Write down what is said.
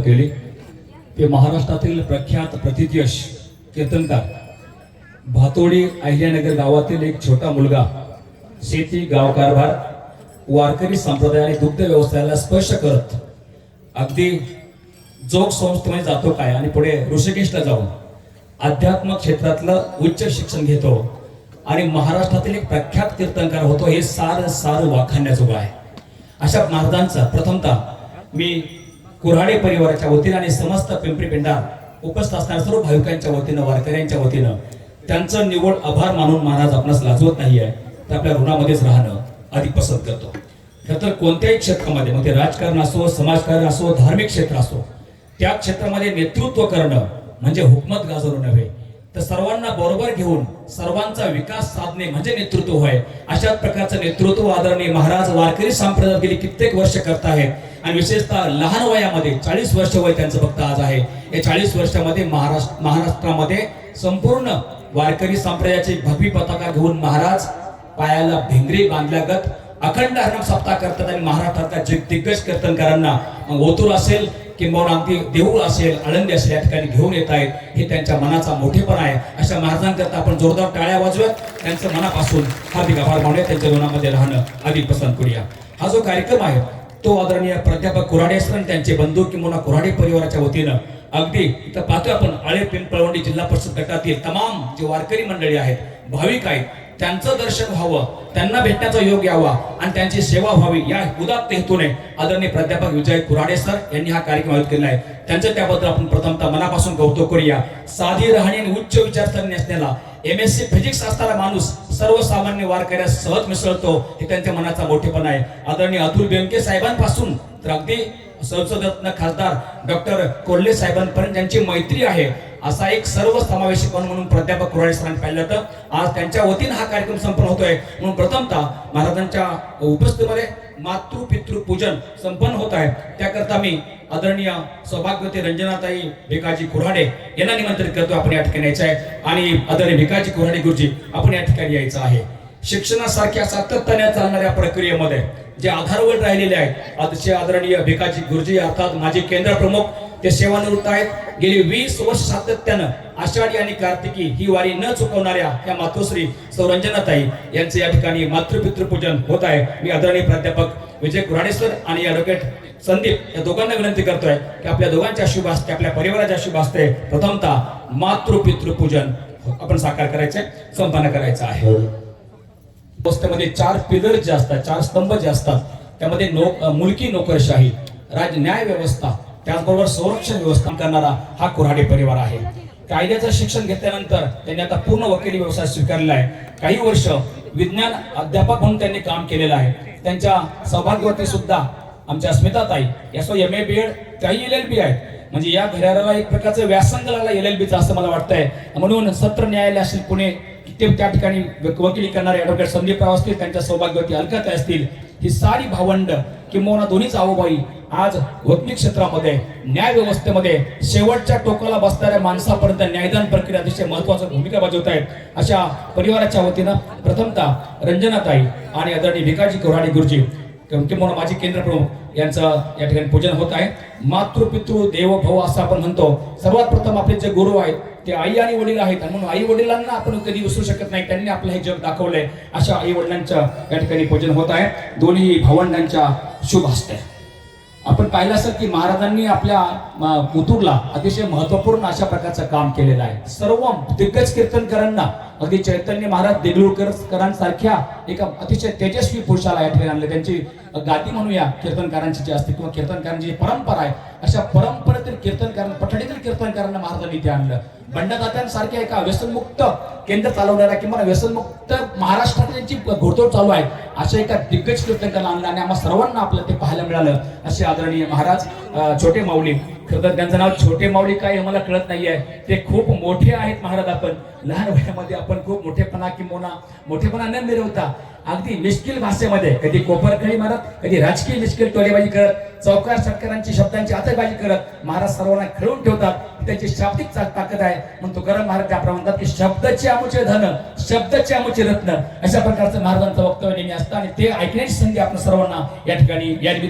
केली ते महाराष्ट्रातील प्रख्यात प्रतिथयश कीर्तनकार भातोडी अहिल्यानगर गावातील एक छोटा मुलगा शेती गाव कारभार वारकरी संप्रदाय आणि दुग्ध व्यवसायाला स्पर्श करत अगदी जोग संस्थेमध्ये जातो काय आणि पुढे ऋषिकेशला जाऊन अध्यात्म क्षेत्रातलं उच्च शिक्षण घेतो आणि महाराष्ट्रातील एक प्रख्यात कीर्तनकार होतो हे सार वाखाणण्याजोगं आहे। अशा महाराजांचा प्रथमतः मी कुऱ्हाडे परिवाराच्या वतीने आणि समस्त पिंपरी पेंढार उपस्थित असणाऱ्या सर्व भाविकांच्या वतीनं वारकऱ्यांच्या वतीनं त्यांचं निवड आभार मानून महाराज आपणास लाजवत नाहीये तर आपल्या ऋणामध्येच राहणं अधिक पसंत करतो। तर कोणत्याही क्षेत्रामध्ये मग ते राजकारण असो समाजकारण असो धार्मिक क्षेत्र असो त्या क्षेत्रामध्ये नेतृत्व करणं म्हणजे हुकमत गाजवणं नव्हे तर सर्वांना बरोबर घेऊन सर्वांचा विकास साधणे म्हणजे नेतृत्व होय। अशाच प्रकारचं नेतृत्व आदरणीय महाराज वारकरी संप्रदायात गेली कित्येक वर्ष करत आहेत आणि विशेषतः लहान वयामध्ये 40 वर्ष वय त्यांचं फक्त आज आहे। या 40 वर्षामध्ये महाराष्ट्रामध्ये संपूर्ण वारकरी संप्रदायाची भगवी पताका घेऊन महाराज पायाला भिंगरी बांधल्यागत अखंड हरिनाम सप्ताह करतात आणि महाराष्ट्रातल्या दिग्गज कीर्तनकारांना ओतूर असेल किंवा अगदी देऊळ असेल आळंदी असेल या ठिकाणी घेऊन येत आहेत। हे त्यांच्या मनाचा मोठेपणा आहे। अशा महाराजांकरता आपण जोरदार टाळ्या वाजवत त्यांचं मनापासून हार्दिक आभार मानूया त्यांच्या दोनामध्ये राहणं अधिक पसंत करूया। हा जो कार्यक्रम आहे तो आदरणीय प्राध्यापक कुऱ्हाडे सर त्यांचे बंधू किंवा कुऱ्हाडे परिवाराच्या वतीनं अगदी इथं पाहतोय आपण आळे पिंपळवंडी जिल्हा परिषद गटातील तमाम जे वारकरी मंडळी आहेत भाविक आहेत त्यांचं दर्शन व्हावं त्यांना भेटण्याचा योग यावा आणि त्यांची सेवा व्हावी या उदात्त हेतूने आदरणीय प्राध्यापक विजय कुऱ्हाडे सर यांनी हा कार्यक्रम आयोजित केला आहे। त्यांचं त्याबद्दल आपण प्रथमतः मनापासून कौतुक करूया। साधी राहणी आणि उच्च विचारसरणी असलेला MSc फिजिक्स असणारा माणूस सर्वसामान्य वारकऱ्यास सहज मिसळतो हे त्यांच्या मनाचा मोठेपणा आहे। आदरणीय अतुल बेनके साहेबांपासून तर अगदी संसदरत्न खासदार डॉक्टर कोल्हे साहेबांपर्यंत ज्यांची मैत्री आहे असा एक सर्व समावेशक म्हणून प्राध्यापक कुऱ्हाडे सरांनी पाहिलं तर आज त्यांच्या वतीने हा कार्यक्रम संपन्न होतोय। म्हणून प्रथमतः महाराजांच्या उपस्थितीमध्ये मातृ पितृ पूजन संपन्न होत आहे त्याकरता मी आदरणीय सौभाग्यवती रंजनाताई भिकाजी कुऱ्हाडे यांना निमंत्रित करतो आपण या ठिकाणी यायचं आहे आणि आदरणीय भिकाजी कुऱ्हाडे गुरुजी आपण या ठिकाणी यायचं आहे। शिक्षणासारख्या सातत्याने चालणाऱ्या प्रक्रियेमध्ये जे आधारवर राहिलेले आहेत अतिशय आदरणीय भिकाजी गुरुजी अर्थात माजी केंद्र प्रमुख ते सेवानिवृत्त आहेत। गेली 20 वर्ष सातत्यानं आषाढी आणि कार्तिकी ही वारी न चुकवणाऱ्या या मातोश्री सौरंजनाताई यांचे या ठिकाणी मातृपितृ पूजन होत आहे। मी आदरणीय प्राध्यापक विजय कुऱ्हाडे सर आणि ॲडव्होकेट संदीप या दोघांना विनंती करतोय की आपल्या दोघांच्या शुभ हस्ते आपल्या परिवाराच्या शुभ हस्ते प्रथमतः मातृपितृ पूजन आपण साकार करायचे संपन्न करायचं आहे। व्यवस्थेमध्ये 4 पिलर जे असतात 4 स्तंभ जे असतात त्यामध्ये मुलकी नोकरशाही राज न्याय व्यवस्था त्याचबरोबर संरक्षण व्यवस्था करणारा हा कुऱ्हाडे परिवार आहे। कायद्याचं शिक्षण घेतल्यानंतर त्यांनी आता पूर्ण वकिली व्यवसाय स्वीकारलेला आहे। काही वर्ष विज्ञान अध्यापक म्हणून त्यांनी काम केलेलं आहे। त्यांच्या सौभाग्यवती सुद्धा आमच्या अस्मिताताई यासो MA BEd काही LLB आहेत म्हणजे या घराला एक प्रकारचं व्यासंग लागला LLBचा असं मला वाटतंय। म्हणून सत्र न्यायालय असेल पुणे ते त्या ठिकाणी वकिली करणारे ॲडव्होकेट संदीपराव असतील त्यांच्या सौभाग्यवती अलकाताई असतील ही सारी भावंड किंवा दोन्ही जाऊबाई आज वकिली क्षेत्रामध्ये न्याय व्यवस्थेमध्ये शेवटच्या टोकाला बसणाऱ्या माणसापर्यंत न्यायदान प्रक्रिया अतिशय महत्त्वाची भूमिका बजावत आहेत। अशा परिवाराच्या वतीनं प्रथमतः रंजनाताई आणि आदरणीय भिकाजी कुऱ्हाडे गुरुजी किंवा माजी केंद्र प्रमुख यांचं या ठिकाणी पूजन होत आहे। मातृपितृ देव भव असं आपण म्हणतो। सर्वात प्रथम आपले जे गुरु आहेत ते आई आणि वडील आहेत म्हणून आई वडिलांना आपण कधी विसरू शकत नाही। त्यांनी आपलं हे जग दाखवलंय। अशा आई वडिलांच्या या ठिकाणी पूजन होत आहे दोन्ही भावंडांच्या शुभ हस्ते। आपण पाहिलं असेल की महाराजांनी आपल्या मुतूरला अतिशय महत्वपूर्ण अशा प्रकारचं काम केलेलं आहे। सर्व दिग्गज कीर्तनकारांना अगदी चैतन्य महाराज देगलूरकरांसारख्या एका अतिशय तेजस्वी पुरुषाला या ठिकाणी आणले। त्यांची गादी म्हणूया कीर्तनकारांची जी असते किंवा कीर्तनकारांची जी परंपरा आहे अशा परंपरेतील कीर्तनकारांना पठडीतील कीर्तनकारांना महाराजांनी इथे आणलं। बंडदात्यांसारख्या एका व्यसनमुक्त केंद्र चालवणारा किंवा व्यसनमुक्त महाराष्ट्रात त्यांची घोडदौड चालू आहे अशा एका दिग्गज कीर्तनकारांना आणलं आणि आम्हा सर्वांना आपल्याला ते पाहायला मिळालं। असे आदरणीय महाराज छोटे माऊली खरं तर त्यांचं नाव छोटे माऊली काय मला कळत नाहीये ते खूप मोठे आहेत महाराज। आपण लहान वयामध्ये आपण खूप मोठेपणा न मिरवता अगदी मिश्किल भाषेमध्ये कधी कोपरखळी मारत कधी राजकीय मिश्किल टोलेबाजी करत चौकार षटकारांची शब्दांची आतषबाजी करत महाराज सर्वांना खेळून ठेवतात। त्यांची शाब्दिक ताकद आहे म्हणून तुकाराम महाराज त्याप्रमाणे म्हणतात की शब्दाचे आमुचे धन शब्दाचे आमुचे रत्न अशा प्रकारचं महाराजांचं वक्तव्य नेहमी असतं आणि ते ऐकण्याची संधी आपण सर्वांना या ठिकाणी